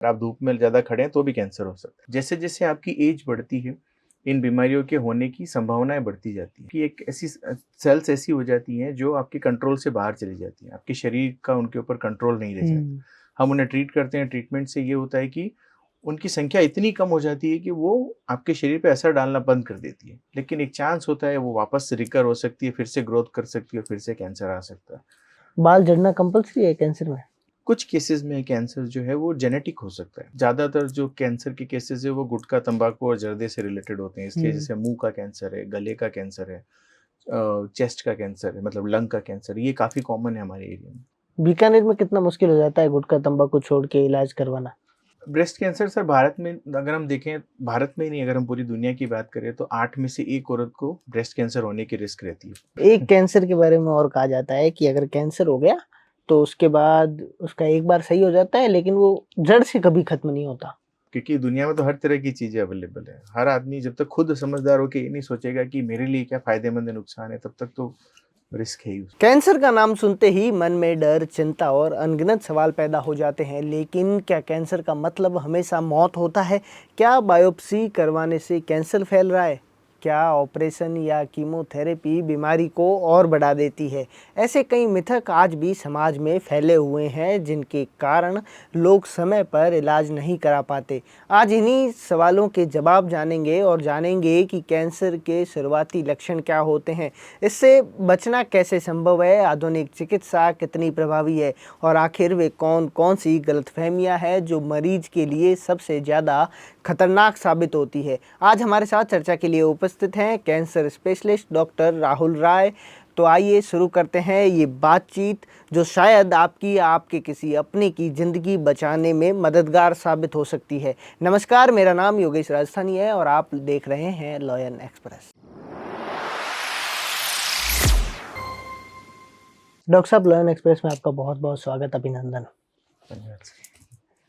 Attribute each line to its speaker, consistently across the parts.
Speaker 1: आप धूप में ज़्यादा खड़े हैं तो भी कैंसर हो सकता है। जैसे जैसे आपकी एज बढ़ती है, इन बीमारियों के होने की संभावनाएं बढ़ती जाती हैं कि एक ऐसी सेल्स ऐसी हो जाती हैं जो आपके कंट्रोल से बाहर चली जाती हैं, आपके शरीर का उनके ऊपर कंट्रोल नहीं रह जाता। हम उन्हें ट्रीट करते हैं, ट्रीटमेंट से ये होता है कि उनकी संख्या इतनी कम हो जाती है कि वो आपके शरीर पे असर डालना बंद कर देती है, लेकिन एक चांस होता है वो वापस से रिकवर हो सकती है, फिर से ग्रोथ कर सकती है और फिर से कैंसर आ सकता है।
Speaker 2: बाल झड़ना कंपल्सरी है कैंसर में?
Speaker 1: कुछ केसेस में कैंसर जो है वो जेनेटिक हो सकता है। ज़्यादातर जो कैंसर के केसेस है वो गुटखा, तंबाकू और जर्दे से रिलेटेड होते हैं, इसलिए जैसे मुंह का कैंसर है, गले का कैंसर है, चेस्ट का कैंसर है, मतलब लंग का कैंसर, ये काफ़ी कॉमन है हमारे एरिया में।
Speaker 2: बीकानेर में कितना मुश्किल हो जाता है गुटखा तंबाकू छोड़ के इलाज करवाना?
Speaker 1: ब्रेस्ट कैंसर सर भारत में अगर हम देखें, भारत में ही नहीं, अगर हम पूरी दुनिया की बात करें तो 8 में से 1 औरत को ब्रेस्ट कैंसर होने की रिस्क रहती है।
Speaker 2: एक कैंसर के बारे में और कहा जाता है कि अगर कैंसर हो गया तो उसके बाद उसका एक बार सही हो जाता है, लेकिन वो जड़ से कभी खत्म नहीं होता।
Speaker 1: क्योंकि दुनिया में तो हर तरह की चीज़ें अवेलेबल है। हर आदमी जब तक खुद समझदार होके ये नहीं सोचेगा कि मेरे लिए क्या फ़ायदेमंद है, नुकसान है, तब तक तो रिस्क है ही।
Speaker 2: कैंसर का नाम सुनते ही मन में डर, चिंता और अनगिनत सवाल पैदा हो जाते हैं, लेकिन क्या कैंसर का मतलब हमेशा मौत होता है? क्या बायोप्सी करवाने से कैंसर फैल रहा है? क्या ऑपरेशन या कीमोथेरेपी बीमारी को और बढ़ा देती है? ऐसे कई मिथक आज भी समाज में फैले हुए हैं, जिनके कारण लोग समय पर इलाज नहीं करा पाते। आज इन्हीं सवालों के जवाब जानेंगे और जानेंगे कि कैंसर के शुरुआती लक्षण क्या होते हैं, इससे बचना कैसे संभव है, आधुनिक चिकित्सा कितनी प्रभावी है और आखिर वे कौन कौन सी गलतफहमियां हैं जो मरीज के लिए सबसे ज़्यादा खतरनाक साबित होती है। आज हमारे साथ चर्चा के लिए उपस्थित हैं कैंसर स्पेशलिस्ट डॉक्टर राहुल राय। तो आइए शुरू करते हैं ये बातचीत, जो शायद आपके किसी अपने की ज़िंदगी बचाने में मददगार साबित हो सकती है। नमस्कार, मेरा नाम योगेश राजस्थानी है और आप देख रहे हैं लॉयन एक्सप्रेस। डॉक्टर साहब, लॉयन एक्सप्रेस में आपका बहुत बहुत स्वागत, अभिनंदन।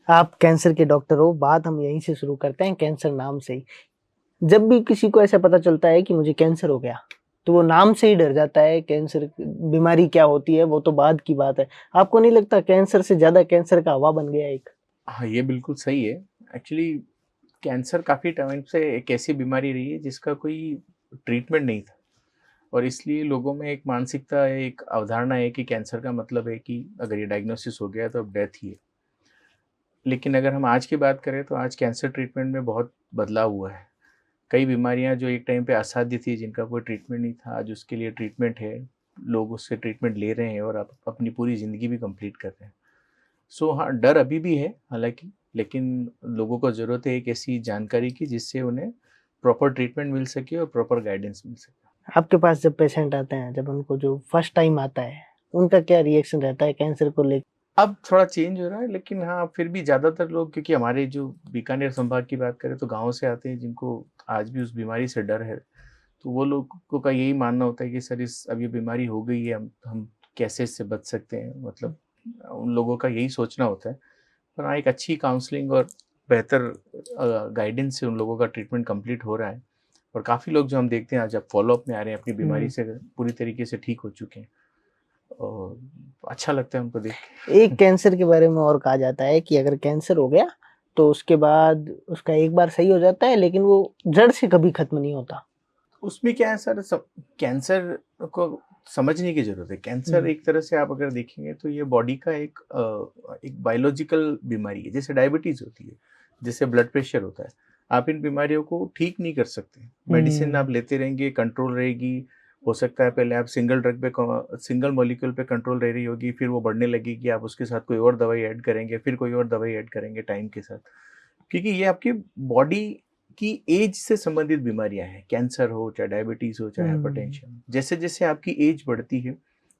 Speaker 2: आप कैंसर के डॉक्टर हो, बात हम यहीं से शुरू करते हैं, कैंसर नाम से ही। जब भी किसी को ऐसा पता चलता है कि मुझे कैंसर हो गया, तो वो नाम से ही डर जाता है। कैंसर बीमारी क्या होती है वो तो बाद की बात है। आपको नहीं लगता कैंसर से ज़्यादा कैंसर का हवा बन गया एक?
Speaker 1: हाँ, ये बिल्कुल सही है। एक्चुअली कैंसर काफ़ी टाइम से एक ऐसी बीमारी रही है जिसका कोई ट्रीटमेंट नहीं था, और इसलिए लोगों में एक मानसिकता है, एक अवधारणा है कि कैंसर का मतलब है कि अगर ये डायग्नोसिस हो गया तो अब डेथ ही है। लेकिन अगर हम आज की बात करें तो आज कैंसर ट्रीटमेंट में बहुत बदलाव हुआ है। कई बीमारियां जो एक टाइम पे असाध्य थी, जिनका कोई ट्रीटमेंट नहीं था, आज उसके लिए ट्रीटमेंट है। लोग उससे ट्रीटमेंट ले रहे हैं और अब अपनी पूरी ज़िंदगी भी कंप्लीट कर रहे हैं। सो हाँ, डर अभी भी है हालाँकि, लेकिन लोगों को ज़रूरत है एक ऐसी जानकारी की जिससे उन्हें प्रॉपर ट्रीटमेंट मिल सके और प्रॉपर गाइडेंस मिल सके।
Speaker 2: आपके पास जब पेशेंट आते हैं, जब उनको जो फर्स्ट टाइम आता है, उनका क्या रिएक्शन रहता है कैंसर को लेकर?
Speaker 1: अब थोड़ा चेंज हो रहा है, लेकिन हाँ, फिर भी ज़्यादातर लोग, क्योंकि हमारे जो बीकानेर संभाग की बात करें तो गाँव से आते हैं जिनको आज भी उस बीमारी से डर है। तो वो लोगों का यही मानना होता है कि सर इस अब ये बीमारी हो गई है, हम कैसे इससे बच सकते हैं, मतलब उन लोगों का यही सोचना होता है। पर हाँ, एक अच्छी काउंसलिंग और बेहतर गाइडेंस से उन लोगों का ट्रीटमेंट कंप्लीट हो रहा है, और काफ़ी लोग जो हम देखते हैं आज अब फ़ॉलो-अप में आ रहे हैं, अपनी बीमारी से पूरी तरीके से ठीक हो चुके हैं, और अच्छा लगता है उनको देख के।
Speaker 2: एक कैंसर के बारे में और कहा जाता है कि अगर कैंसर हो गया तो उसके बाद उसका एक बार सही हो जाता है, लेकिन वो जड़ से कभी खत्म नहीं होता।
Speaker 1: उसमें क्या है सर, कैंसर को समझने की ज़रूरत है। कैंसर एक तरह से आप अगर देखेंगे तो ये बॉडी का एक बायोलॉजिकल बीमारी है, जैसे डायबिटीज़ होती है, जैसे ब्लड प्रेशर होता है। आप इन बीमारियों को ठीक नहीं कर सकते। मेडिसिन आप लेते रहेंगे, कंट्रोल रहेगी। हो सकता है पहले आप सिंगल मॉलिक्यूल पे कंट्रोल रह रही होगी, फिर वो बढ़ने लगेगी, आप उसके साथ कोई और दवाई ऐड करेंगे, फिर कोई और दवाई ऐड करेंगे टाइम के साथ। क्योंकि ये आपकी बॉडी की एज से संबंधित बीमारियां हैं, कैंसर हो, चाहे डायबिटीज हो, चाहे हाइपरटेंशन। जैसे जैसे आपकी एज बढ़ती है,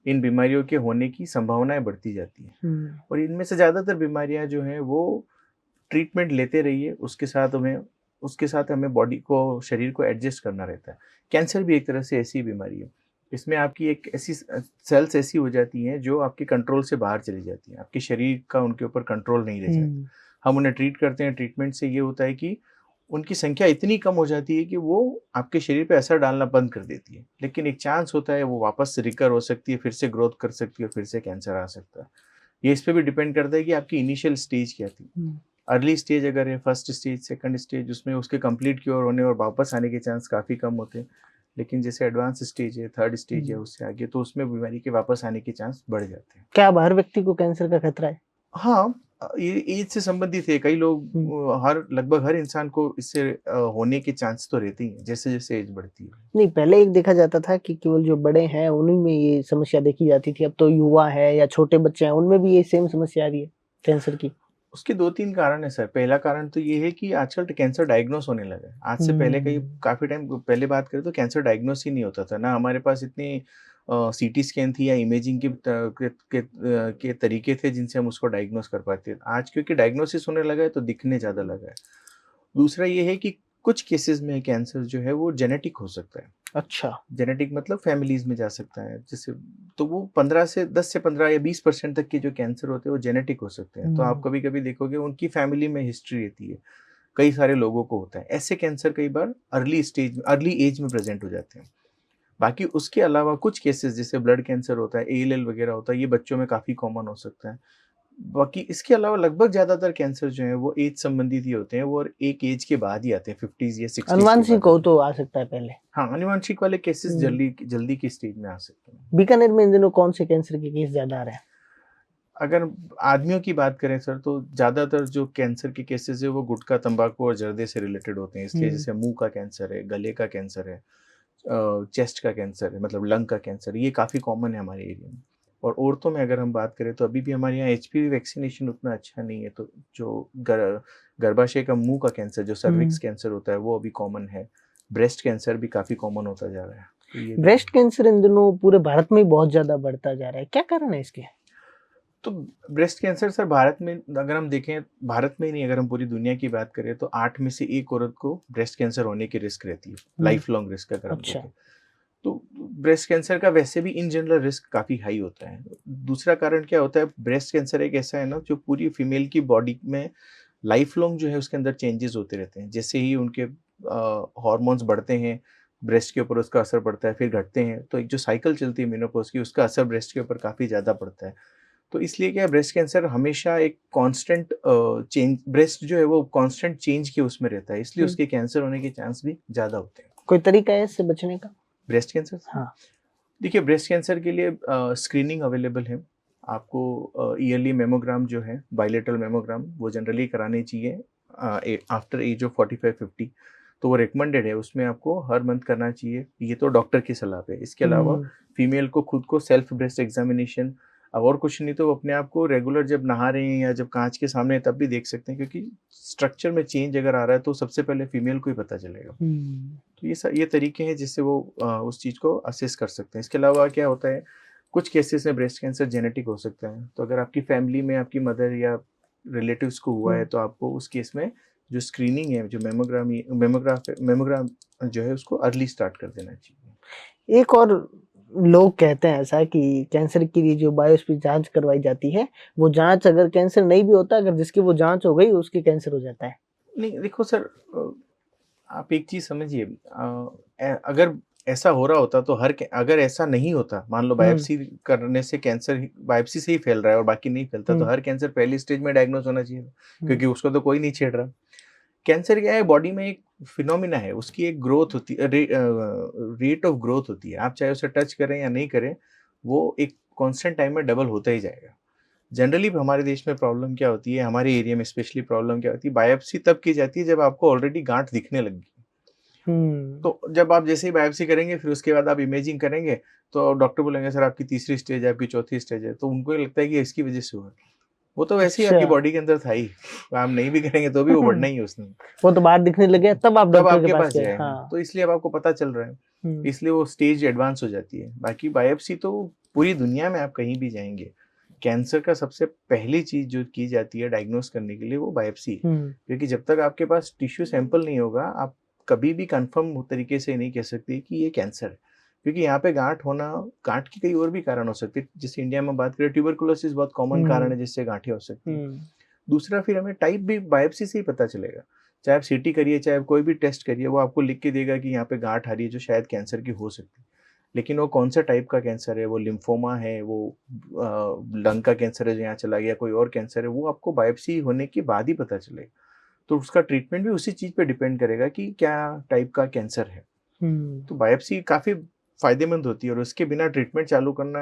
Speaker 1: इन बीमारियों के होने की संभावनाएं बढ़ती जाती हैं, और इनमें से ज़्यादातर बीमारियां जो हैं वो ट्रीटमेंट लेते रहिए, उसके साथ हमें बॉडी को, शरीर को एडजस्ट करना रहता है। कैंसर भी एक तरह से ऐसी बीमारी है। इसमें आपकी एक ऐसी सेल्स ऐसी हो जाती हैं जो आपके कंट्रोल से बाहर चली जाती हैं, आपके शरीर का उनके ऊपर कंट्रोल नहीं रह जाता। हम उन्हें ट्रीट करते हैं, ट्रीटमेंट से ये होता है कि उनकी संख्या इतनी कम हो जाती है कि वो आपके शरीर पे असर डालना बंद कर देती है, लेकिन एक चांस होता है वो वापस से रिकवर हो सकती है, फिर से ग्रोथ कर सकती है और फिर से कैंसर आ सकता है। ये इस पे भी डिपेंड करता है कि आपकी इनिशियल स्टेज क्या थी। अर्ली स्टेज अगर है, फर्स्ट स्टेज, सेकंड स्टेज, उसमें उसके कंप्लीट क्योर होने और वापस आने के चांस काफ़ी कम होते हैं। लेकिन जैसे एडवांस स्टेज है, थर्ड स्टेज है, उससे आगे, तो उसमें बीमारी के वापस आने के चांस बढ़ जाते हैं।
Speaker 2: क्या अब हर व्यक्ति को कैंसर का खतरा है?
Speaker 1: हाँ, ये एज से संबंधित है। कई लोग लगभग हर इंसान को इससे होने के चांस तो रहते ही हैं, जैसे-जैसे एज बढ़ती है।
Speaker 2: नहीं, पहले एक देखा जाता था कि केवल जो बड़े हैं उन्हीं में ये समस्या देखी जाती थी। अब तो युवा है या छोटे बच्चे हैं उनमें भी ये सेम समस्या आ रही है कैंसर की।
Speaker 1: उसके 2-3 कारण हैं सर। पहला कारण तो ये है कि आजकल कैंसर डायग्नोस होने लगा है। आज से पहले काफ़ी टाइम पहले बात करें तो कैंसर डायग्नोस ही नहीं होता था। ना हमारे पास इतनी सीटी स्कैन थी या इमेजिंग के तरीके थे जिनसे हम उसको डायग्नोस कर पाते थे। आज क्योंकि डायग्नोसिस होने लगा है तो दिखने ज़्यादा लगा है। दूसरा ये है कि कुछ केसेज़ में कैंसर जो है वो जेनेटिक हो सकता है।
Speaker 2: अच्छा।
Speaker 1: जेनेटिक मतलब फैमिलीज़ में जा सकता है। जैसे तो वो 10 से 15 या 20% तक के जो कैंसर होते हैं वो जेनेटिक हो सकते हैं। तो आप कभी-कभी देखोगे उनकी फैमिली में हिस्ट्री रहती है। कई सारे लोगों को होता है। ऐसे कैंसर कई बार अर्ली एज में प्रेज़ेंट हो जाते हैं। बाकी उसके अलावा कुछ केसेज़ जैसे ब्लड कैंसर होता है, एएलएल वगैरह होता है, ये बच्चों में काफ़ी कॉमन हो सकता है। बाकी इसके अलावा लगभग ज़्यादातर कैंसर जो हैं वो एज संबंधित ही होते हैं, वो और एक एज के बाद ही आते हैं, 50s या 60s के
Speaker 2: अनुवांशिक
Speaker 1: बाद
Speaker 2: हो
Speaker 1: आते हैं।
Speaker 2: तो आ सकता है पहले।
Speaker 1: हाँ, आनुवंशिक वाले केसेस जल्दी की स्टेज में आ सकते हैं।
Speaker 2: बीकानेर में इन दिनों कौन से कैंसर के केस ज्यादा आ रहे हैं?
Speaker 1: अगर आदमियों की बात करें सर तो ज़्यादातर जो कैंसर के केसेस है वो गुटखा, तंबाकू और जर्दे से रिलेटेड होते हैं। इसलिए जैसे मुँह का कैंसर है, गले का कैंसर है, चेस्ट का कैंसर है, मतलब लंग का कैंसर, ये काफ़ी कॉमन है हमारे एरिया में। और औरतों में अगर हम बात करें तो अभी भी हमारे यहाँ एचपीवी वैक्सीनेशन उतना अच्छा नहीं है, तो जो गर्भाशय का मुँह का कैंसर, जो सर्विक्स कैंसर होता है, वो अभी कॉमन है। ब्रेस्ट कैंसर भी काफ़ी कॉमन होता जा रहा है। तो ये भी
Speaker 2: ब्रेस्ट कैंसर इन दिनों पूरे भारत में ही बहुत ज्यादा बढ़ता जा रहा है, क्या कारण है इसके?
Speaker 1: तो ब्रेस्ट कैंसर सर भारत में अगर हम देखें, भारत में ही नहीं, अगर हम पूरी दुनिया की बात करें तो 8 में से 1 औरत को ब्रेस्ट कैंसर होने की रिस्क रहती है, लाइफ लॉन्ग रिस्क अगर हम
Speaker 2: अच्छा।
Speaker 1: देखें। तो ब्रेस्ट कैंसर का वैसे भी इन जनरल रिस्क काफ़ी हाई होता है। दूसरा कारण क्या होता है, ब्रेस्ट कैंसर एक ऐसा है ना जो पूरी फीमेल की बॉडी में लाइफ लॉन्ग जो है उसके अंदर चेंजेस होते रहते हैं। जैसे ही उनके हार्मोन्स बढ़ते हैं, ब्रेस्ट के ऊपर उसका असर पड़ता है, फिर घटते हैं, तो एक जो साइकिल चलती है मेनोपॉज़ की, उसका असर ब्रेस्ट के ऊपर काफ़ी ज़्यादा पड़ता है। तो इसलिए क्या है, ब्रेस्ट कैंसर हमेशा एक कांस्टेंट चेंज, ब्रेस्ट जो है वो कांस्टेंट चेंज के उसमें रहता है, इसलिए उसके कैंसर होने के चांस भी ज़्यादा होते हैं।
Speaker 2: कोई तरीका है इससे बचने का?
Speaker 1: ब्रेस्ट कैंसर से?
Speaker 2: हाँ।
Speaker 1: देखिए, ब्रेस्ट कैंसर के लिए स्क्रीनिंग अवेलेबल है। आपको ईयरली मेमोग्राम जो है, बायलेटरल मेमोग्राम, वो जनरली कराने चाहिए आफ्टर एज ऑफ 45-50। तो वो रिकमेंडेड है, उसमें आपको हर मंथ करना चाहिए। ये तो डॉक्टर की सलाह पे। इसके अलावा फीमेल को खुद को सेल्फ ब्रेस्ट एग्जामिनेशन, और कुछ नहीं तो वो अपने आप को रेगुलर जब नहा रहे हैं या जब कांच के सामने हैं तब भी देख सकते हैं, क्योंकि स्ट्रक्चर में चेंज अगर आ रहा है तो सबसे पहले फीमेल को ही पता चलेगा। तो ये तरीके हैं जिससे वो उस चीज़ को असेस कर सकते हैं। इसके अलावा क्या होता है, कुछ केसेस में ब्रेस्ट कैंसर जेनेटिक हो सकता है। तो अगर आपकी फैमिली में आपकी मदर या रिलेटिव्स को हुआ है तो आपको उस केस में जो स्क्रीनिंग है, जो मेमोग्राम जो है उसको अर्ली स्टार्ट कर देना चाहिए।
Speaker 2: एक और लोग कहते हैं ऐसा कि कैंसर की ये जो बायोप्सी जांच करवाई जाती है, वो जांच अगर कैंसर नहीं भी होता, अगर जिसकी वो जांच हो गई उसके कैंसर हो जाता है।
Speaker 1: नहीं देखो सर, आप एक चीज़ समझिए, अगर ऐसा हो रहा होता तो अगर ऐसा नहीं होता, मान लो बायोप्सी करने से कैंसर बायोप्सी से ही फैल रहा है और बाकी नहीं फैलता, तो हर कैंसर पहली स्टेज में डायग्नोस होना चाहिए था, क्योंकि उसको तो कोई नहीं छेड़ रहा। कैंसर क्या है, बॉडी में एक फिनोमिना है, उसकी एक ग्रोथ होती है, रेट ऑफ ग्रोथ होती है। आप चाहे उसे टच करें या नहीं करें, वो एक कांस्टेंट टाइम में डबल होता ही जाएगा। जनरली हमारे देश में प्रॉब्लम क्या होती है, हमारे एरिया में स्पेशली प्रॉब्लम क्या होती है, बायोप्सी तब की जाती है जब आपको ऑलरेडी गांठ दिखने लगी। तो जब आप जैसे ही बायोप्सी करेंगे, फिर उसके बाद आप इमेजिंग करेंगे, तो डॉक्टर बोलेंगे सर आपकी तीसरी स्टेज है, आपकी चौथी स्टेज है, तो उनको ये लगता है कि इसकी वजह से हुआ है। वो तो वैसे ही आपकी
Speaker 2: अच्छा।
Speaker 1: बॉडी के अंदर था ही, आप नहीं भी करेंगे तो भी वो बढ़ना ही है उसने।
Speaker 2: वो तो बाहर दिखने लगे तब आप
Speaker 1: तब
Speaker 2: डॉक्टर के
Speaker 1: आपके
Speaker 2: पास
Speaker 1: पास
Speaker 2: गए।
Speaker 1: जाएगा,
Speaker 2: हाँ।
Speaker 1: तो इसलिए अब आपको पता चल रहा है,
Speaker 2: हम्म।
Speaker 1: इसलिए वो स्टेज एडवांस हो जाती है। बाकी बायोप्सी तो पूरी दुनिया में आप कहीं भी जाएंगे, कैंसर का सबसे पहली चीज जो की जाती है डायग्नोस करने के लिए वो बायोप्सी है, क्योंकि जब तक आपके पास टिश्यू सैंपल नहीं होगा, आप कभी भी कंफर्म तरीके से नहीं कह सकते कि ये कैंसर है, क्योंकि यहाँ पे गांठ के कई और भी कारण हो सकते हैं। जैसे इंडिया में बात करें, ट्यूबरकुलोसिस बहुत कॉमन कारण है जिससे गांठें हो सकती है। दूसरा, फिर हमें टाइप भी बायोप्सी से ही पता चलेगा। चाहे आप सीटी करिए, चाहे आप कोई भी टेस्ट करिए, वो आपको लिख के देगा कि यहाँ पे गांठ आ रही है जो शायद कैंसर की हो सकती है। लेकिन वो कौन सा टाइप का कैंसर है, वो लिम्फोमा है, वो लंग का कैंसर है जो यहाँ चला गया, कोई और कैंसर है, वो आपको बायोप्सी होने के बाद ही पता चलेगा। तो उसका ट्रीटमेंट भी उसी चीज़ पे डिपेंड करेगा कि क्या टाइप का कैंसर है। तो बायोप्सी काफ़ी फ़ायदेमंद होती है और उसके बिना ट्रीटमेंट चालू करना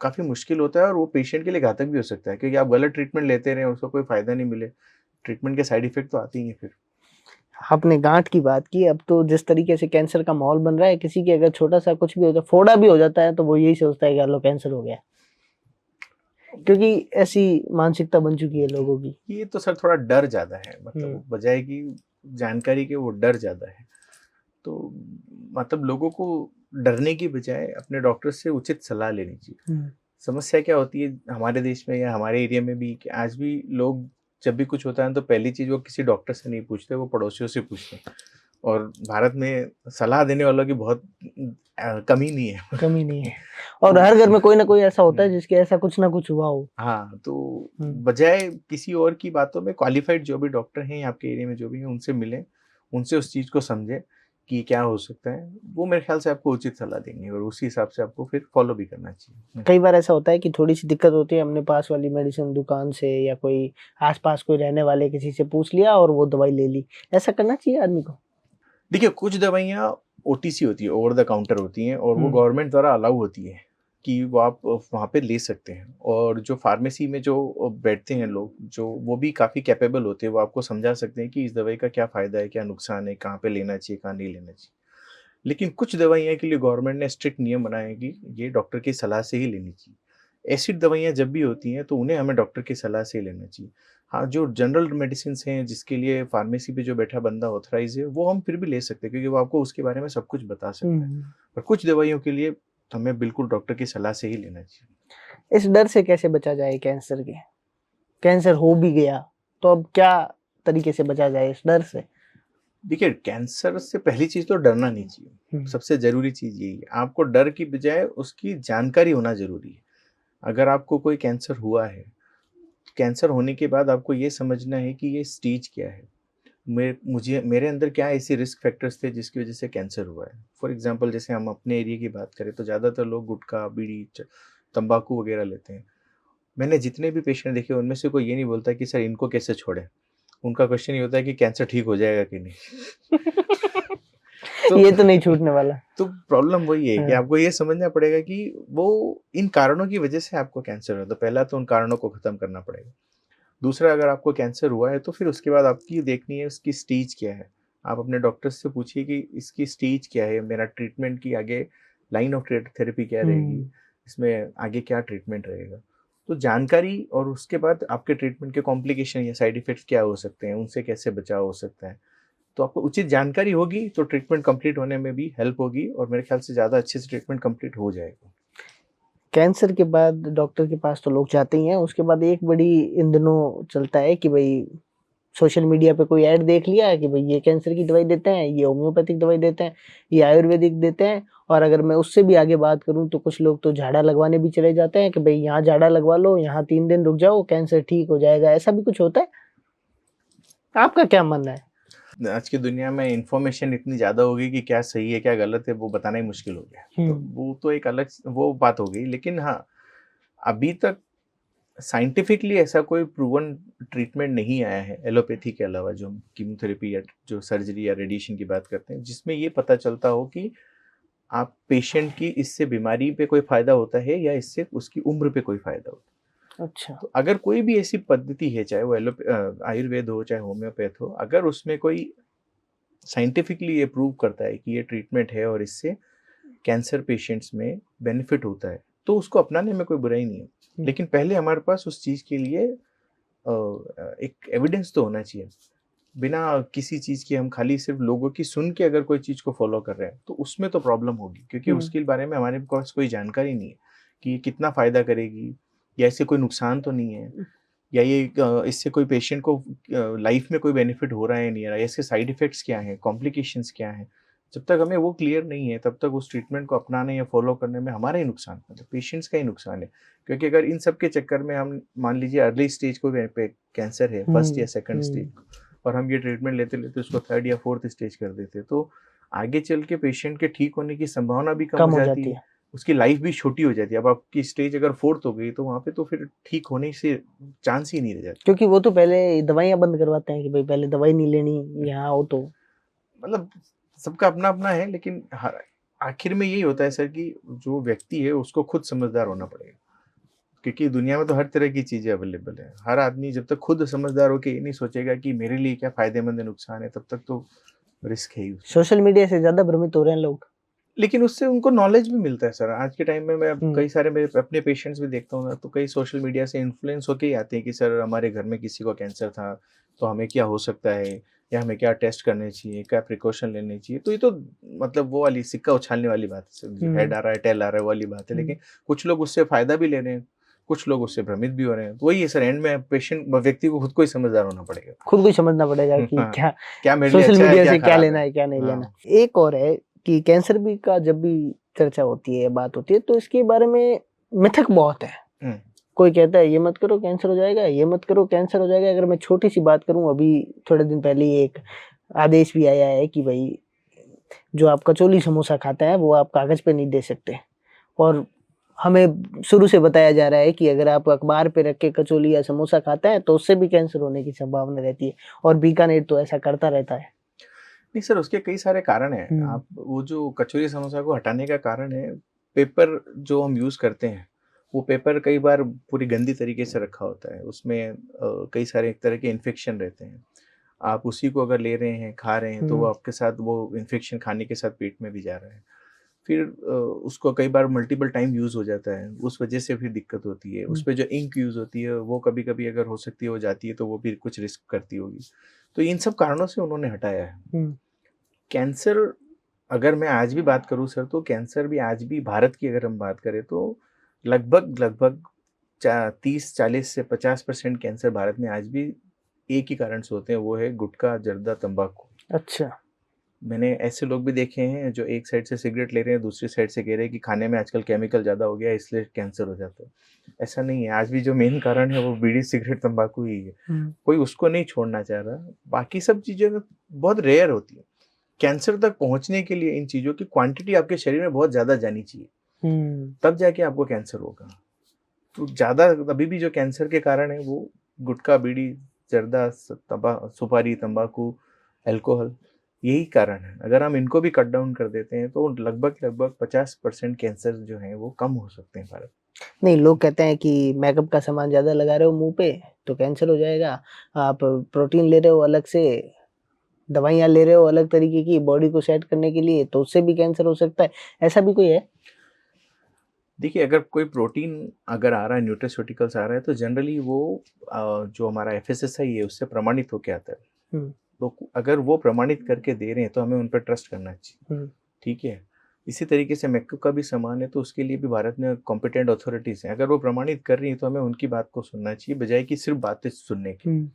Speaker 1: काफ़ी मुश्किल होता है और वो पेशेंट के लिए घातक भी हो सकता है, क्योंकि आप गलत ट्रीटमेंट लेते रहें, उसका कोई फ़ायदा नहीं मिले, ट्रीटमेंट के साइड इफ़ेक्ट तो आते ही हैं फिर।
Speaker 2: आपने गांठ की बात की, अब तो जिस तरीके से कैंसर का माहौल बन रहा है, किसी के अगर छोटा सा कुछ भी होता है, फोड़ा भी हो जाता है, तो वो यही सोचता है कि लो कैंसर हो गया, क्योंकि ऐसी मानसिकता बन चुकी है लोगों की।
Speaker 1: ये तो सर थोड़ा डर ज़्यादा है, मतलब बजाय कि जानकारी के वो डर ज़्यादा है। तो मतलब लोगों को डरने की बजाय अपने डॉक्टर से उचित सलाह लेनी चाहिए। समस्या क्या होती है हमारे देश में या हमारे एरिया में भी कि आज भी लोग जब भी कुछ होता है तो पहली चीज़ वो किसी डॉक्टर से नहीं पूछते, वो पड़ोसियों से पूछते हैं। और भारत में सलाह देने वालों की बहुत कमी नहीं है।
Speaker 2: कमी नहीं है, और हर घर में कोई ना कोई ऐसा होता है
Speaker 1: हम्म,
Speaker 2: जिसके ऐसा कुछ ना कुछ हुआ हो।
Speaker 1: हाँ, तो बजाय किसी और की बातों में क्वालिफाइड जो भी डॉक्टर हैं आपके एरिया में जो भी हैं उनसे मिलें, उनसे उस चीज़ को समझें कि क्या हो सकता है, वो मेरे ख्याल से आपको उचित सलाह देंगे और उसी हिसाब से आपको फिर फॉलो भी करना चाहिए।
Speaker 2: कई बार ऐसा होता है कि थोड़ी सी दिक्कत होती है, हमने पास वाली मेडिसिन दुकान से या कोई आसपास कोई रहने वाले किसी से पूछ लिया और वो दवाई ले ली। ऐसा करना चाहिए आदमी को?
Speaker 1: देखिए, कुछ दवाइयाँ ओटीसी होती है, ओवर द काउंटर होती हैं और वो गवर्नमेंट द्वारा अलाउ होती है कि वो आप वहाँ पे ले सकते हैं। और जो फार्मेसी में जो बैठते हैं लोग, जो वो भी काफ़ी कैपेबल होते हैं, वो आपको समझा सकते हैं कि इस दवाई का क्या फ़ायदा है, क्या नुकसान है, कहाँ पे लेना चाहिए, कहाँ नहीं लेना चाहिए। लेकिन कुछ दवाइयाँ के लिए गवर्नमेंट ने स्ट्रिक्ट नियम बनाए हैं कि ये डॉक्टर की सलाह से ही लेनी चाहिए। एसिड दवाइयाँ जब भी होती हैं तो उन्हें हमें डॉक्टर की सलाह से ही लेना चाहिए। हाँ, जो जनरल मेडिसिन्स हैं जिसके लिए फार्मेसी पे जो बैठा बंदा ऑथराइज़ है, वो हम फिर भी ले सकते हैं क्योंकि वो आपको उसके बारे में सब कुछ बता सकता है। पर कुछ दवाइयों के लिए हमें बिल्कुल डॉक्टर की सलाह से ही लेना चाहिए।
Speaker 2: इस डर से कैसे बचा जाए कैंसर के? कैंसर हो भी गया तो अब क्या तरीके से बचा जाए इस डर से?
Speaker 1: देखिए, कैंसर से पहली चीज़ तो डरना नहीं चाहिए। सबसे ज़रूरी चीज़ यही है। आपको डर की बजाय उसकी जानकारी होना ज़रूरी है। अगर आपको कोई कैंसर हुआ है, कैंसर होने के बाद आपको ये समझना है कि ये स्टेज क्या है। मेरे अंदर क्या ऐसे रिस्क फैक्टर्स थे जिसकी वजह से कैंसर हुआ है। फॉर एग्ज़ाम्पल जैसे हम अपने एरिया की बात करें तो ज़्यादातर लोग गुटखा, बीड़ी, तंबाकू वगैरह लेते हैं। मैंने जितने भी पेशेंट देखे उनमें से कोई ये नहीं बोलता कि सर इनको कैसे छोड़ें? उनका क्वेश्चन ये होता है कि कैंसर ठीक हो जाएगा कि नहीं? तो
Speaker 2: ये तो नहीं छूटने वाला।
Speaker 1: तो प्रॉब्लम वही है कि
Speaker 2: हाँ।
Speaker 1: आपको ये समझना पड़ेगा कि वो इन कारणों की वजह से आपको कैंसर है, तो पहला तो उन कारणों को खत्म करना पड़ेगा। दूसरा, अगर आपको कैंसर हुआ है तो फिर उसके बाद आपकी देखनी है उसकी स्टेज क्या है। आप अपने डॉक्टर से पूछिए कि इसकी स्टेज क्या है, मेरा ट्रीटमेंट की आगे लाइन ऑफ थेरेपी क्या रहेगी, इसमें आगे क्या ट्रीटमेंट रहेगा। तो जानकारी और उसके बाद आपके ट्रीटमेंट के कॉम्प्लिकेशन या साइड इफ़ेक्ट्स क्या हो सकते हैं, उनसे कैसे बचाव हो सकता है। तो आपको उचित जानकारी होगी तो ट्रीटमेंट कंप्लीट होने में भी हेल्प होगी और मेरे ख्याल से ज़्यादा अच्छे से ट्रीटमेंट कंप्लीट हो जाएगा।
Speaker 2: कैंसर के बाद डॉक्टर के पास तो लोग जाते ही हैं, उसके बाद एक बड़ी इन दिनों चलता है कि भई सोशल मीडिया पे कोई ऐड देख लिया कि भई ये कैंसर की दवाई देते हैं, ये होम्योपैथिक दवाई देते हैं, ये आयुर्वेदिक देते हैं, और अगर मैं उससे भी आगे बात करूँ तो कुछ लोग तो झाड़ा लगवाने भी चले जाते हैं कि भई यहाँ झाड़ा लगवा लो, यहाँ 3 दिन रुक जाओ, कैंसर ठीक हो जाएगा, ऐसा भी कुछ होता है? आपका क्या मानना है?
Speaker 1: आज की दुनिया में इन्फॉर्मेशन इतनी ज़्यादा हो गई कि क्या सही है, क्या गलत है, वो बताना ही मुश्किल हो गया। तो वो तो एक अलग वो बात हो गई। लेकिन हाँ, अभी तक साइंटिफिकली ऐसा कोई प्रूवन ट्रीटमेंट नहीं आया है एलोपैथी के अलावा, जो हम कीमोथेरेपी या जो सर्जरी या रेडिएशन की बात करते हैं, जिसमें ये पता चलता हो कि आप पेशेंट की इससे बीमारी पे कोई फ़ायदा होता है या इससे उसकी उम्र पे कोई फ़ायदा होता है।
Speaker 2: अच्छा।
Speaker 1: तो अगर कोई भी ऐसी पद्धति है, चाहे वो आयुर्वेद हो, चाहे होम्योपैथ हो, अगर उसमें कोई साइंटिफिकली ये प्रूव करता है कि ये ट्रीटमेंट है और इससे कैंसर पेशेंट्स में बेनिफिट होता है, तो उसको अपनाने में कोई बुराई नहीं है। लेकिन पहले हमारे पास उस चीज़ के लिए एक एविडेंस तो होना चाहिए। बिना किसी चीज़ की हम खाली सिर्फ लोगों की सुन के अगर कोई चीज़ को फॉलो कर रहे हैं, तो उसमें तो प्रॉब्लम होगी क्योंकि उसके बारे में हमारे पास कोई जानकारी नहीं है कि ये कितना फ़ायदा करेगी या इससे कोई नुकसान तो नहीं है, या ये इससे कोई पेशेंट को लाइफ में कोई बेनिफिट हो रहा है नहीं आ रहा है, इसके साइड इफ़ेक्ट्स क्या हैं, कॉम्प्लिकेशंस क्या हैं। जब तक हमें वो क्लियर नहीं है, तब तक उस ट्रीटमेंट को अपनाने या फॉलो करने में हमारा ही नुकसान, मतलब पेशेंट्स का ही नुकसान है। क्योंकि अगर इन सब के चक्कर में हम मान लीजिए अर्ली स्टेज को पे कैंसर है, फर्स्ट या सेकंड स्टेज, और हम ये ट्रीटमेंट लेते-लेते उसको थर्ड या फोर्थ स्टेज कर देते, तो आगे चल के पेशेंट के ठीक होने की संभावना भी कम
Speaker 2: कम
Speaker 1: हो
Speaker 2: हो
Speaker 1: जाती
Speaker 2: जाती
Speaker 1: है,
Speaker 2: है।
Speaker 1: उसकी लाइफ भी छोटी हो जाती है। अब आपकी स्टेज अगर 4th हो गई तो वहाँ पे तो फिर ठीक होने से चांस ही नहीं रह जाता।
Speaker 2: क्योंकि वो तो पहले दवाइयाँ बंद करवाते हैं कि भाई पहले दवाई नहीं लेनी, यहाँ आओ तो।
Speaker 1: मतलब सबका अपना-अपना है, लेकिन हर आखिर में यही होता है सर कि जो व्यक्ति है उसको खुद समझदार होना पड़ेगा। क्योंकि दुनिया में तो हर तरह की चीज़ें अवेलेबल है। हर आदमी जब तक खुद समझदार होके ये नहीं सोचेगा कि मेरे लिए क्या फ़ायदेमंद है, नुकसान है, तब तक तो रिस्क है ही उसमें।
Speaker 2: सोशल मीडिया से ज़्यादा भ्रमित हो रहे हैं लोग।
Speaker 1: लेकिन उससे उनको नॉलेज भी मिलता है सर। आज के टाइम में मैं
Speaker 2: हुँ।
Speaker 1: कई सारे मेरे अपने पेशेंट्स भी देखता हूँ ना, तो कई सोशल मीडिया से इन्फ्लुएंस होके ही आते हैं कि सर हमारे घर में किसी को कैंसर था, तो हमें क्या हो सकता है, या हमें क्या टेस्ट करने चाहिए, क्या प्रिकॉशन लेने चाहिए। तो ये तो मतलब वो वाली सिक्का उछालने वाली बात है सर, जो
Speaker 2: हुँ,
Speaker 1: हेड आ रहा है, टेल आ रहा है, वो वाली बात है।
Speaker 2: हुँ।
Speaker 1: लेकिन कुछ लोग उससे फ़ायदा भी ले रहे हैं, कुछ लोग उससे भ्रमित भी हो रहे हैं। तो वही है सर, एंड में पेशेंट व्यक्ति को खुद को ही समझदार होना पड़ेगा।
Speaker 2: खुद को ही समझना पड़ेगा कि
Speaker 1: हाँ,
Speaker 2: क्या
Speaker 1: क्या मेरे लिए
Speaker 2: सोशल
Speaker 1: अच्छा है,
Speaker 2: मीडिया
Speaker 1: क्या
Speaker 2: से क्या
Speaker 1: खराब
Speaker 2: लेना
Speaker 1: है।
Speaker 2: है, क्या नहीं लेना।
Speaker 1: हाँ।
Speaker 2: एक और है कि कैंसर भी का जब भी चर्चा होती है, बात होती है, तो इसके बारे में मिथक बहुत है।
Speaker 1: हुँ,
Speaker 2: कोई कहता है ये मत करो कैंसर हो जाएगा, ये मत करो कैंसर हो जाएगा। अगर मैं छोटी-सी बात करूँ, अभी थोड़े दिन पहले ही एक आदेश भी आया है कि भई जो आप कचौली समोसा खाते हैं, वो आप कागज़ पे नहीं दे सकते। और हमें शुरू से बताया जा रहा है कि अगर आप अखबार पे रख के कचौली या समोसा खाते हैं, तो उससे भी कैंसर होने की संभावना रहती है। और बीकानेर तो ऐसा करता रहता है।
Speaker 1: नहीं सर, उसके कई सारे कारण हैं।
Speaker 2: हुँ,
Speaker 1: आप वो जो कचौरी समोसा को हटाने का कारण है, पेपर जो हम यूज़ करते हैं, वो पेपर कई बार पूरी गंदी तरीके से रखा होता है। उसमें कई सारे एक तरह के इन्फेक्शन रहते हैं। आप उसी को अगर ले रहे हैं, खा रहे हैं, तो वो
Speaker 2: हुँ,
Speaker 1: आपके साथ वो इन्फेक्शन खाने के साथ पेट में भी जा रहा है। फिर उसको कई बार मल्टीपल टाइम यूज़ हो जाता है, उस वजह से फिर दिक्कत होती है।
Speaker 2: हुँ,
Speaker 1: उसपे जो इंक यूज़ होती है, वो कभी-कभी अगर हो सकती है हो जाती है, तो वो भी कुछ रिस्क करती होगी। तो इन सब कारणों से उन्होंने हटाया है।
Speaker 2: हुँ,
Speaker 1: कैंसर अगर मैं आज भी बात करूँ सर, तो कैंसर भी आज भी भारत की अगर हम बात करें तो लगभग चा 30-40 से 50% कैंसर भारत में आज भी एक ही कारण से होते हैं, वो है गुटखा, जर्दा, तंबाकू।
Speaker 2: अच्छा।
Speaker 1: मैंने ऐसे लोग भी देखे हैं जो एक साइड से सिगरेट ले रहे हैं, दूसरी साइड से कह रहे हैं कि खाने में आजकल केमिकल ज़्यादा हो गया है इसलिए कैंसर हो जाता है। ऐसा नहीं है, आज भी जो मेन कारण है वो बीड़ी, सिगरेट, तंबाकू ही है।
Speaker 2: हुँ,
Speaker 1: कोई उसको नहीं छोड़ना चाह रहा, बाकी सब चीज़ें ना बहुत रेयर होती हैं। कैंसर तक पहुँचने के लिए इन चीज़ों की क्वांटिटी आपके शरीर में बहुत ज़्यादा जानी चाहिए,
Speaker 2: हुँ,
Speaker 1: तब जाके आपको कैंसर होगा। तो ज़्यादा अभी भी जो कैंसर के कारण है वो गुटखा, बीड़ी, जर्दा, सुपारी, तंबाकू, अल्कोहल, यही कारण है। अगर हम इनको भी कट डाउन कर देते हैं तो लगभग 50% कैंसर जो हैं वो कम हो सकते हैं भारत।
Speaker 2: नहीं, लोग कहते हैं कि मेकअप का सामान ज़्यादा लगा रहे हो मुँह पे, तो कैंसर हो जाएगा। आप प्रोटीन ले रहे हो अलग से, दवाइयाँ ले रहे हो अलग तरीके की बॉडी को सेट करने के लिए, तो उससे भी कैंसर हो सकता है। ऐसा भी कोई है?
Speaker 1: देखिए, अगर कोई प्रोटीन अगर आ रहा है, न्यूट्रास्यूटिकल्स आ रहा है, तो जनरली वो जो हमारा एफएसएसआई है उससे प्रमाणित होके आता है।
Speaker 2: हुँ,
Speaker 1: तो अगर वो प्रमाणित करके दे रहे हैं तो हमें उन पे ट्रस्ट करना चाहिए।
Speaker 2: हुँ,
Speaker 1: ठीक है? इसी तरीके से मेकअप का भी सामान है तो उसके लिए भी भारत में कॉम्पिटेंट अथॉरिटीज़ हैं। अगर वो प्रमाणित कर रही हैं तो हमें उनकी बात को सुनना चाहिए बजाए कि सिर्फ़ बातें सुनने के।
Speaker 2: हुँ,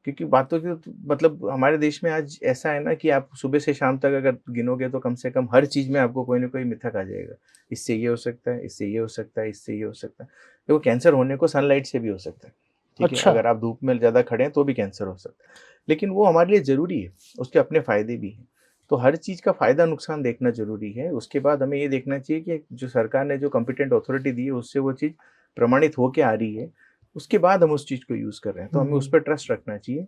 Speaker 1: क्योंकि बातों की तो मतलब हमारे देश में आज ऐसा है ना कि आप सुबह से शाम तक अगर गिनोगे तो कम से कम हर चीज़ में आपको कोई न कोई मिथक आ जाएगा। इससे ये हो सकता है, इससे ये हो सकता है, इससे ये हो सकता है। देखो कैंसर होने को सनलाइट से भी हो सकता है। ठीक है?
Speaker 2: अच्छा।
Speaker 1: अगर आप धूप में ज़्यादा खड़े हैं तो भी कैंसर हो सकता है। लेकिन वो हमारे लिए ज़रूरी है, उसके अपने फ़ायदे भी हैं। तो हर चीज़ का फ़ायदा-नुकसान देखना ज़रूरी है। उसके बाद हमें ये देखना चाहिए कि जो सरकार ने जो कॉम्पिटेंट अथॉरिटी दी है उससे वो चीज़ प्रमाणित होके आ रही है। उसके बाद हम उस चीज़ को यूज़ कर रहे हैं, तो हमें उस
Speaker 2: हुँ,
Speaker 1: पे ट्रस्ट रखना चाहिए।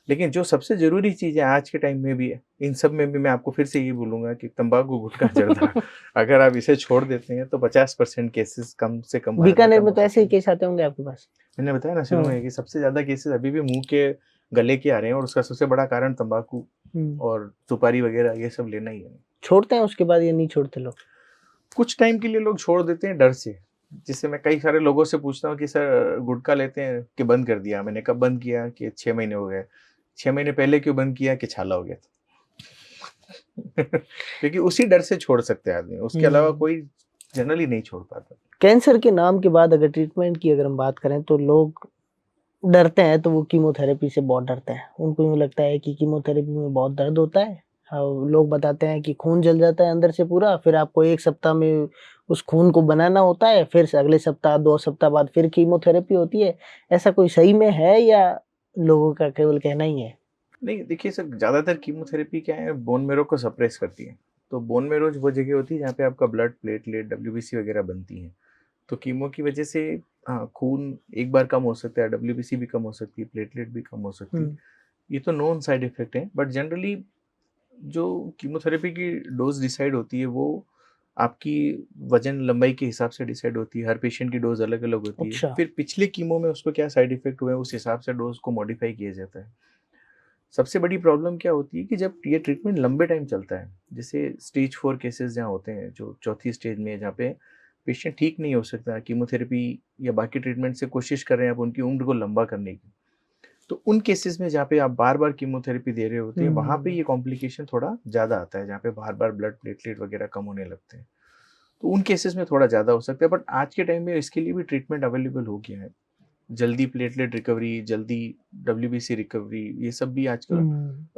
Speaker 1: लेकिन जो सबसे ज़रूरी चीज़ है आज के टाइम में भी है, इन सब में भी मैं आपको फिर से यही बोलूँगा कि तम्बाकू, गुटखा, जर्दा अगर आप इसे छोड़ देते हैं तो 50% केसेज़ कम से कम भारत में
Speaker 2: बीकानेर
Speaker 1: कम
Speaker 2: में
Speaker 1: हो
Speaker 2: तो ऐसे
Speaker 1: सकते
Speaker 2: ही
Speaker 1: हैं।
Speaker 2: केस आते होंगे आपके पास?
Speaker 1: मैंने बताया ना शुरू
Speaker 2: हुँ,
Speaker 1: में कि सबसे ज़्यादा केसेज़ अभी भी मुँह के, गले के आ रहे हैं और उसका सबसे बड़ा कारण तम्बाकू
Speaker 2: हुँ।
Speaker 1: और सुपारी वग़ैरह ये सब लेना ही है।
Speaker 2: छोड़ते हैं उसके बाद या नहीं छोड़ते लोग?
Speaker 1: कुछ टाइम के लिए लोग छोड़ देते हैं डर से। जिससे मैं कई सारे लोगों से पूछता हूँ कि सर गुटखा लेते हैं कि बंद कर दिया? मैंने कब बंद किया? कि 6 महीने हो गए। 6 महीने पहले क्यों बंद किया? कि छाला हो गया था। क्योंकि उसी डर से छोड़ सकते हैं आदमी, उसके अलावा
Speaker 2: हुँ।
Speaker 1: कोई जनरली नहीं छोड़ पाता।
Speaker 2: कैंसर के नाम के बाद अगर ट्रीटमेंट की अगर हम बात करें तो लोग डरते हैं, तो वो कीमोथेरेपी से बहुत डरते हैं। उनको यूँ लगता है कि कीमोथेरेपी में बहुत दर्द होता है। लोग बताते हैं कि खून जल जाता है अंदर से पूरा, फिर आपको 1 सप्ताह में उस खून को बनाना होता है, फिर से अगले सप्ताह, 2 सप्ताह बाद फिर कीमोथेरेपी होती है। ऐसा कोई सही में है या लोगों का केवल कहना ही है?
Speaker 1: नहीं देखिए सर, ज़्यादातर कीमोथेरेपी क्या है, बोन मैरो को सप्रेस करती है। तो बोन मैरो वो जगह होती है जहाँ पे आपका ब्लड प्लेटलेट डब्ल्यूबीसी वगैरह बनती हैं। तो कीमो की वजह से खून एक बार कम हो सकता है, डब्ल्यूबीसी भी कम हो सकती है, प्लेटलेट भी कम हो सकती है। ये तो नोन साइड इफेक्ट है, बट जनरली जो कीमोथेरेपी की डोज डिसाइड होती है वो आपकी वजन लंबाई के हिसाब से डिसाइड होती है। हर पेशेंट की डोज अलग अलग होती है।
Speaker 2: अच्छा।
Speaker 1: फिर पिछले कीमो में उसको क्या साइड इफेक्ट हुए उस हिसाब से डोज को मॉडिफाई किया जाता है। सबसे बड़ी प्रॉब्लम क्या होती है कि जब ये ट्रीटमेंट लंबे टाइम चलता है, जैसे स्टेज 4 केसेस जहाँ होते हैं, जो चौथी स्टेज में है, जहाँ पे पेशेंट ठीक नहीं हो सकता, कीमोथेरेपी या बाकी ट्रीटमेंट से कोशिश कर रहे हैं आप उनकी उम्र को लंबा करने की, तो उन केसेस में जहाँ पे आप बार बार कीमोथेरेपी दे रहे होते हैं, वहाँ पे ये कॉम्प्लिकेशन थोड़ा ज़्यादा आता है, जहाँ पे बार बार ब्लड प्लेटलेट वगैरह कम होने लगते हैं। तो उन केसेस में थोड़ा ज़्यादा हो सकता है, बट आज के टाइम में इसके लिए भी ट्रीटमेंट अवेलेबल हो गया है। जल्दी प्लेटलेट रिकवरी, जल्दी डब्ल्यूबीसी रिकवरी, ये सब भी आजकल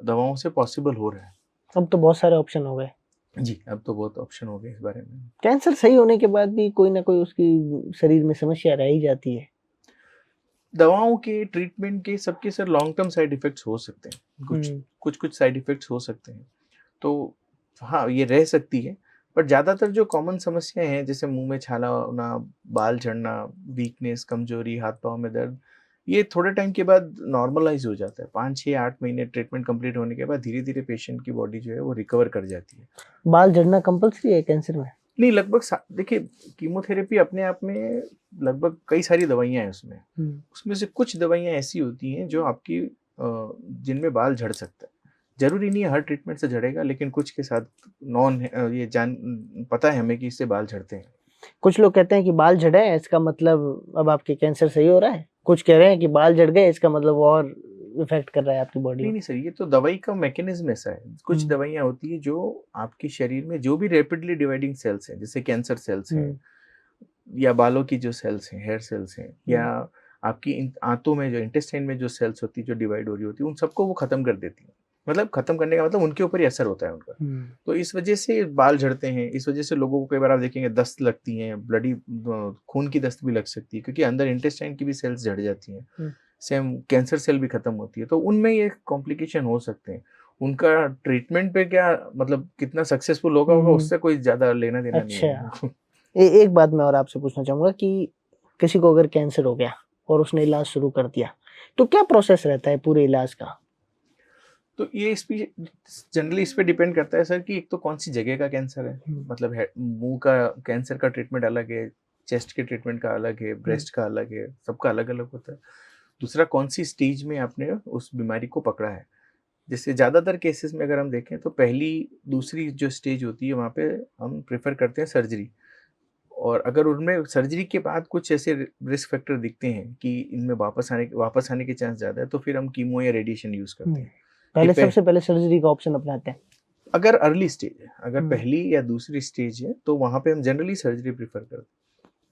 Speaker 1: दवाओं से पॉसिबल हो रहा है।
Speaker 2: अब तो बहुत सारे ऑप्शन हो गए।
Speaker 1: जी, अब तो बहुत ऑप्शन हो गए इस बारे में।
Speaker 2: कैंसर सही होने के बाद भी कोई ना कोई उसकी शरीर में समस्या रह ही जाती है।
Speaker 1: दवाओं के ट्रीटमेंट के सबके sir long term side effects हो सकते हैं। कुछ साइड इफ़ेक्ट्स हो सकते हैं। तो हाँ, ये रह सकती है, बट ज़्यादातर जो कॉमन समस्याएँ हैं, जैसे मुँह में छाला होना, बाल झड़ना, वीकनेस, कमज़ोरी, हाथ-पाँव में दर्द, ये थोड़े टाइम के बाद नॉर्मलाइज़ हो जाता है। 5, 6, 8 महीने ट्रीटमेंट कंप्लीट होने के बाद धीरे-धीरे पेशेंट की बॉडी जो है वो रिकवर कर जाती है।
Speaker 2: बाल झड़ना कंपल्सरी है कैंसर में?
Speaker 1: नहीं, लगभग देखिए, कीमोथेरेपी अपने आप में लगभग कई सारी दवाइयाँ हैं उसमें। उसमें से कुछ दवाइयाँ ऐसी होती हैं जो आपकी जिनमें बाल झड़ सकता है। ज़रूरी नहीं है हर ट्रीटमेंट से झड़ेगा, लेकिन कुछ के साथ ये पता है हमें कि इससे बाल झड़ते हैं।
Speaker 2: कुछ लोग कहते हैं कि बाल झड़े हैं इसका मतलब अब आपके कैंसर सही हो रहा है। कुछ कह रहे हैं कि बाल झड़ गए इसका मतलब वो और इफेक्ट कर रहा है आपकी बॉडी
Speaker 1: नहीं,
Speaker 2: में।
Speaker 1: नहीं सर, ये तो दवाई का मैकेनिज़्म ऐसा है। कुछ दवाइयाँ होती हैं जो आपके शरीर में जो भी रैपिडली डिवाइडिंग सेल्स हैं, जैसे कैंसर सेल्स हैं, या बालों की जो सेल्स हैं, हेयर सेल्स हैं, या आपकी आंतों में जो इंटेस्टाइन में जो सेल्स होती है जो डिवाइड हो रही होती है, उन सबको वो खत्म कर देती है। मतलब खत्म करने का मतलब उनके ऊपर ही असर होता है उनका। तो इस वजह से बाल झड़ते हैं। इस वजह से लोगों को कई बार आप देखेंगे दस्त लगती हैं, ब्लडी खून की दस्त भी लग सकती है, क्योंकि अंदर इंटेस्टाइन की भी सेल्स झड़ जाती हैं। सेम कैंसर सेल भी खत्म होती है, तो उनमें ये कॉम्प्लिकेशन हो सकते हैं। उनका ट्रीटमेंट पे क्या मतलब कितना सक्सेसफुल होगा उससे कोई ज़्यादा लेना देना नहीं है।
Speaker 2: अच्छा। एक बात मैं और आपसे पूछना चाहूँगा कि किसी को अगर कैंसर हो गया और उसने इलाज शुरू कर दिया, तो क्या प्रोसेस रहता है पूरे इलाज का?
Speaker 1: तो ये जनरली इस पे डिपेंड करता है सर कि एक तो कौन-सी जगह का कैंसर है। मतलब मुँह का कैंसर का ट्रीटमेंट अलग है, चेस्ट के ट्रीटमेंट का अलग है, ब्रेस्ट का अलग है, सबका अलग-अलग होता है। दूसरा, कौन-सी स्टेज में आपने उस बीमारी को पकड़ा है। जैसे ज़्यादातर केसेस में अगर हम देखें तो पहली, दूसरी जो स्टेज होती है वहाँ पे हम प्रेफ़र करते हैं सर्जरी। और अगर उनमें सर्जरी के बाद कुछ ऐसे रिस्क फैक्टर दिखते हैं कि इनमें वापस आने के चांस ज़्यादा है, तो फिर हम कीमो या रेडिएशन यूज़ करते हैं।
Speaker 2: पहले सबसे पहले सर्जरी का ऑप्शन अपनाते हैं।
Speaker 1: अगर अर्ली स्टेज है, अगर पहली या दूसरी स्टेज है, तो वहाँ पे हम जनरली सर्जरी प्रेफ़र करते हैं।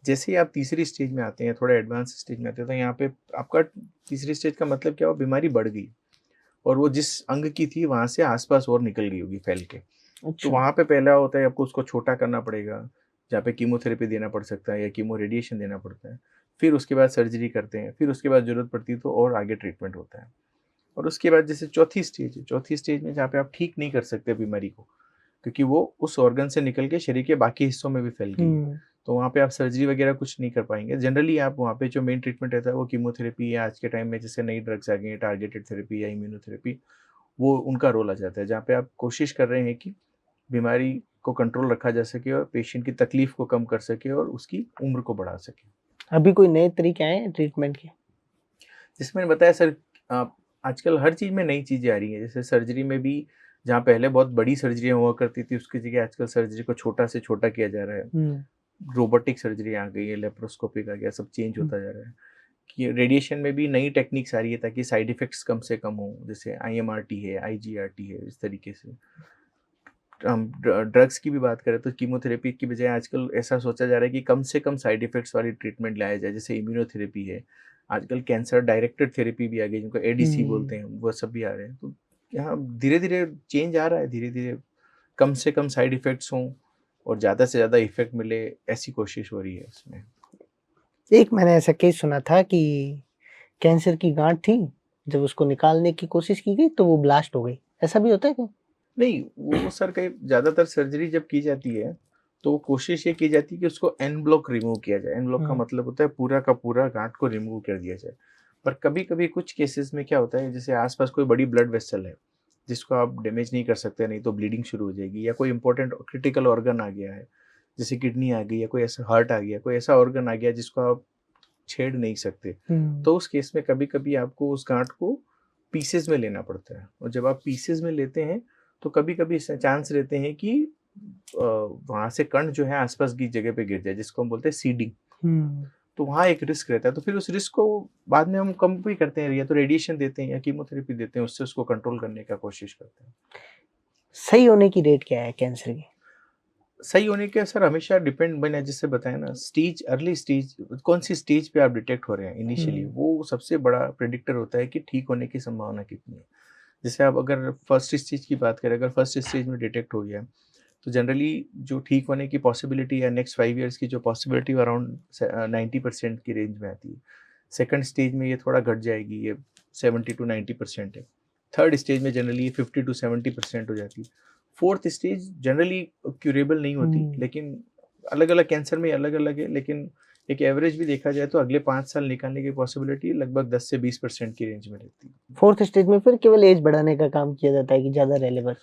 Speaker 1: जैसे ही आप तीसरी स्टेज में आते हैं, थोड़ा एडवांस स्टेज में आते हैं, तो यहाँ पे आपका तीसरी स्टेज का मतलब क्या हुआ, बीमारी बढ़ गई और वो जिस अंग की थी वहाँ से आस-पास और निकल गई होगी फैल के। तो वहाँ पे पहला होता है आपको उसको छोटा करना पड़ेगा, जहाँ पे कीमोथेरेपी देना पड़ सकता है या कीमो रेडिएशन देना पड़ता है। फिर उसके बाद सर्जरी करते हैं, फिर उसके बाद ज़रूरत पड़ती है तो और आगे ट्रीटमेंट होता है। और उसके बाद जैसे चौथी स्टेज है, चौथी स्टेज में जहाँ पे आप ठीक नहीं कर सकते बीमारी को, क्योंकि वो उस ऑर्गन से निकल के शरीर के बाकी हिस्सों में भी फैल गई है। तो वहाँ पे आप सर्जरी वगैरह कुछ नहीं कर पाएँगे। जनरली आप वहाँ पे जो मेन ट्रीटमेंट रहता है वो कीमोथेरेपी, या आज के टाइम में जैसे नई ड्रग्स आ गई हैं, टारगेटेड थेरेपी या इम्यूनोथेरेपी, वो उनका रोल आ जाता है। जहाँ पे आप कोशिश कर रहे हैं कि बीमारी को कंट्रोल रखा जा सके और पेशेंट की तकलीफ को कम कर सके और उसकी उम्र को बढ़ा सके।
Speaker 2: अभी कोई नए तरीके आए हैं ट्रीटमेंट के?
Speaker 1: जैसे मैंने बताया सर, आजकल हर चीज़ में नई चीज़ें आ रही हैं। जैसे सर्जरी में भी, जहाँ पहले बहुत बड़ी सर्जरियाँ हुआ करती थी, उसकी जगह आजकल सर्जरी को छोटा से छोटा किया जा रहा है। रोबोटिक सर्जरी आ गई है, लेप्रोस्कोपिक आ गया, सब चेंज होता जा रहा है। कि रेडिएशन में भी नई टेक्निक्स आ रही है ताकि साइड इफ़ेक्ट्स कम से कम हों। जैसे आईएमआरटी है, आईजीआरटी है, इस तरीके से। हम ड्रग्स की भी बात करें तो कीमोथेरेपी की बजाय आजकल ऐसा सोचा जा रहा है कि कम से कम साइड इफ़ेक्ट्स वाली ट्रीटमेंट लाया जाए, जैसे इम्यूनोथेरेपी है। आजकल कैंसर डायरेक्टेड थेरेपी भी आ गई, जिनको एडीसी बोलते हैं, वो सब भी आ रहे हैं। तो यहाँ धीरे-धीरे चेंज आ रहा है, धीरे-धीरे कम से कम साइड इफ़ेक्ट्स हों और ज़्यादा से ज़्यादा इफ़ेक्ट मिले, ऐसी कोशिश हो रही है इसमें।
Speaker 2: एक मैंने ऐसा केस सुना था कि कैंसर की गाँठ थी, जब उसको निकालने की कोशिश की गई तो वो ब्लास्ट हो गई। ऐसा भी होता है क्या?
Speaker 1: नहीं, वो सर कई ज़्यादातर सर्जरी जब की जाती है, तो कोशिश ये की जाती है कि उसको एन ब्लॉक रिमूव किया जाए। एन ब्लॉक का मतलब होता है पूरा का पूरा गाँठ को रिमूव कर दिया जाए। पर कभी-कभी कुछ केसेज़ में क्या होता है, जैसे आस-पास कोई बड़ी ब्लड वेसल है, जिसको आप डैमेज नहीं कर सकते, नहीं तो ब्लीडिंग शुरू हो जाएगी, या कोई इम्पोर्टेंट क्रिटिकल ऑर्गन आ गया है, जैसे किडनी आ गई, या कोई ऐसा हार्ट आ गया, कोई ऐसा ऑर्गन आ गया जिसको आप छेड़ नहीं सकते। तो उस केस में कभी-कभी आपको उस गाँठ को पीसेज़ में लेना पड़ता है, और जब आप पीसेज़ में लेते हैं, तो कभी-कभी स चांस रहते हैं कि वहाँ से कण जो है आस-पास की जगह पे गिर जाए, जिसको हम बोलते हैं सीडिंग। तो वहाँ एक रिस्क रहता है, तो फिर उस रिस्क को बाद में हम कम भी करते हैं, या तो रेडिएशन देते हैं या कीमोथेरेपी देते हैं, उससे उसको कंट्रोल करने का कोशिश करते हैं।
Speaker 2: सही होने की रेट क्या है कैंसर की?
Speaker 1: सही होने के सर हमेशा डिपेंड, मैंने जैसे बताया ना, स्टेज, अर्ली स्टेज, कौन सी स्टेज पे आप डिटेक्ट हो रहे हैं इनिशियली, वो सबसे बड़ा प्रेडिक्टर होता है कि ठीक होने की संभावना कितनी है। जैसे आप अगर फर्स्ट स्टेज की बात करें, अगर फर्स्ट स्टेज में डिटेक्ट हो गया, तो जनरली जो ठीक होने की पॉसिबिलिटी है नेक्स्ट 5 ईयर्स की, जो पॉसिबिलिटी अराउंड 90% की रेंज में आती है। सेकंड स्टेज में ये थोड़ा घट जाएगी, ये 70 टू 90% है। थर्ड स्टेज में जनरली ये 50 टू 70% हो जाती है। फोर्थ स्टेज जनरली क्यूरेबल नहीं होती, लेकिन अलग-अलग कैंसर में अलग-अलग है, लेकिन एक एवरेज भी देखा जाए तो अगले 5 साल निकालने की पॉसिबिलिटी लगभग 10 से 20% की रेंज में रहती है।
Speaker 2: फोर्थ स्टेज में फिर केवल एज बढ़ाने का काम किया जाता है कि ज़्यादा रेलेवेंस?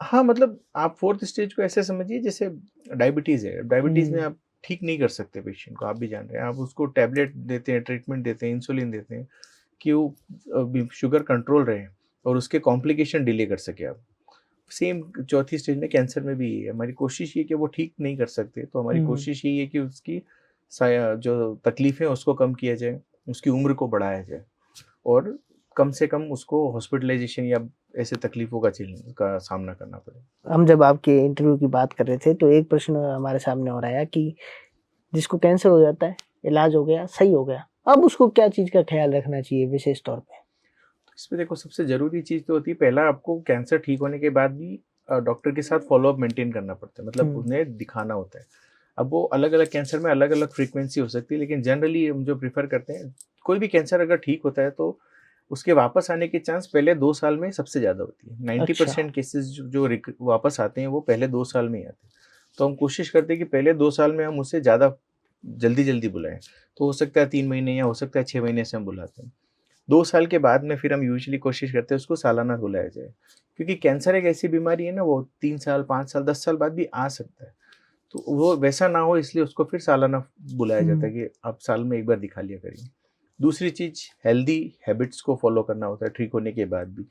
Speaker 1: हाँ, मतलब आप फोर्थ स्टेज को ऐसे समझिए जैसे डायबिटीज़ है। डायबिटीज़ में आप ठीक नहीं कर सकते पेशेंट को, आप भी जान रहे हैं। आप उसको टैबलेट देते हैं, ट्रीटमेंट देते हैं, इंसुलिन देते हैं कि वो शुगर कंट्रोल रहे और उसके कॉम्प्लिकेशन डिले कर सके आप। सेम चौथी स्टेज में कैंसर में भी यही है। हमारी कोशिश ये है कि वो ठीक नहीं कर सकते, तो हमारी कोशिश यही है कि उसकी जो तकलीफ़ें हैं उसको कम किया जाए, उसकी उम्र को बढ़ाया जाए, और कम से कम उसको हॉस्पिटलाइज़ेशन या ऐसे तकलीफ़ों का सामना करना पड़े।
Speaker 2: हम जब आपके इंटरव्यू की बात कर रहे थे तो एक प्रश्न हमारे सामने और आया कि जिसको कैंसर हो जाता है, इलाज हो गया, सही हो गया, अब उसको क्या चीज़ का ख़्याल रखना चाहिए विशेष तौर पे?
Speaker 1: इसमें देखो, सबसे ज़रूरी चीज़ तो होती है, पहला आपको कैंसर ठीक होने के बाद भी डॉक्टर के साथ फ़ॉलो-अप मेंटेन करना पड़ता है, मतलब उन्हें दिखाना होता है। अब वो अलग-अलग कैंसर में अलग-अलग फ्रीक्वेंसी हो सकती है, लेकिन जनरली हम जो प्रेफ़र करते हैं, कोई भी कैंसर अगर ठीक होता है तो उसके वापस आने के चांस पहले 2 साल में सबसे ज़्यादा होती है।
Speaker 2: अच्छा।
Speaker 1: 90% केसेज़ जो वापस आते हैं वो पहले 2 साल में ही आते हैं। तो हम कोशिश करते हैं कि पहले 2 साल में हम उसे ज़्यादा जल्दी-जल्दी बुलाएँ। तो हो सकता है 3 महीने, या हो सकता है 6 महीने से हम बुलाते हैं। 2 साल के बाद में फिर हम यूजुअली कोशिश करते हैं उसको सालाना बुलाया जाए। क्योंकि कैंसर एक ऐसी बीमारी है ना, वो 3 साल, 5 साल, 10 साल बाद भी आ सकता है। तो वो वैसा ना हो, इसलिए उसको फिर सालाना बुलाया जाता है कि आप साल में 1 बार दिखा लिया करिए। दूसरी चीज़, हेल्दी हैबिट्स को फ़ॉलो करना होता है ठीक होने के बाद भी।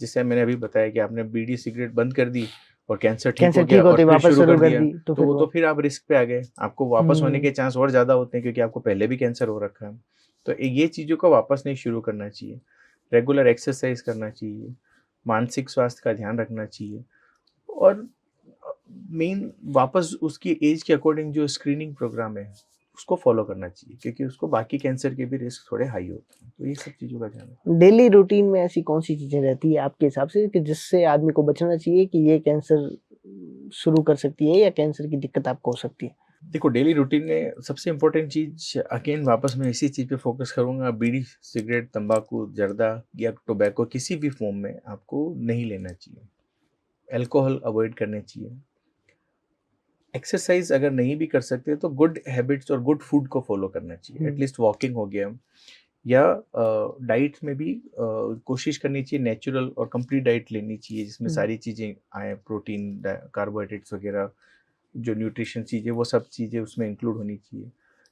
Speaker 1: जैसे मैंने अभी बताया कि आपने बीड़ी सिगरेट बंद कर दी और कैंसर ठीक
Speaker 2: कैंसर
Speaker 1: हो गया
Speaker 2: ठीक
Speaker 1: और
Speaker 2: होते ही
Speaker 1: फिर
Speaker 2: वापस
Speaker 1: शुरू
Speaker 2: शुरू
Speaker 1: कर
Speaker 2: कर
Speaker 1: दिया,
Speaker 2: दी तो
Speaker 1: तो
Speaker 2: फिर
Speaker 1: वो
Speaker 2: वो
Speaker 1: तो फिर आप रिस्क पे आ गए। आपको वापस होने के चांस और ज़्यादा होते हैं, क्योंकि आपको पहले भी कैंसर हो रखा है। तो ये चीज़ों को वापस नहीं शुरू करना चाहिए। रेगुलर एक्सरसाइज करना चाहिए, मानसिक स्वास्थ्य का ध्यान रखना चाहिए, और मेन वापस उसकी एज के अकॉर्डिंग जो स्क्रीनिंग प्रोग्राम है उसको फॉलो करना चाहिए, क्योंकि उसको बाकी कैंसर के भी रिस्क थोड़े हाई होते हैं। तो ये सब चीज़ों का ध्यान रखना।
Speaker 2: डेली रूटीन में ऐसी कौन-सी चीज़ें रहती है आपके हिसाब से कि जिससे आदमी को बचना चाहिए कि ये कैंसर शुरू कर सकती है या कैंसर की दिक्कत आपको हो सकती है?
Speaker 1: देखो, डेली रूटीन में सबसे इम्पोर्टेंट चीज़, अगेन वापस मैं इसी चीज़ पे फोकस करूँगा, बीड़ी, सिगरेट, तंबाकू, जर्दा या टोबैको किसी भी फॉर्म में आपको नहीं लेना चाहिए। अल्कोहल अवॉइड करने चाहिए। एक्सरसाइज अगर नहीं भी कर सकते तो गुड हैबिट्स और गुड फूड को फॉलो करना चाहिए। एटलीस्ट वॉकिंग हो गया, या डाइट में भी कोशिश करनी चाहिए नेचुरल और कंप्लीट डाइट लेनी चाहिए, जिसमें सारी चीज़ें आए, प्रोटीन, कार्बोहाइड्रेट्स वगैरह, जो न्यूट्रिशन चीज़ें, वो सब चीज़ें उसमें इंक्लूड होनी चाहिए।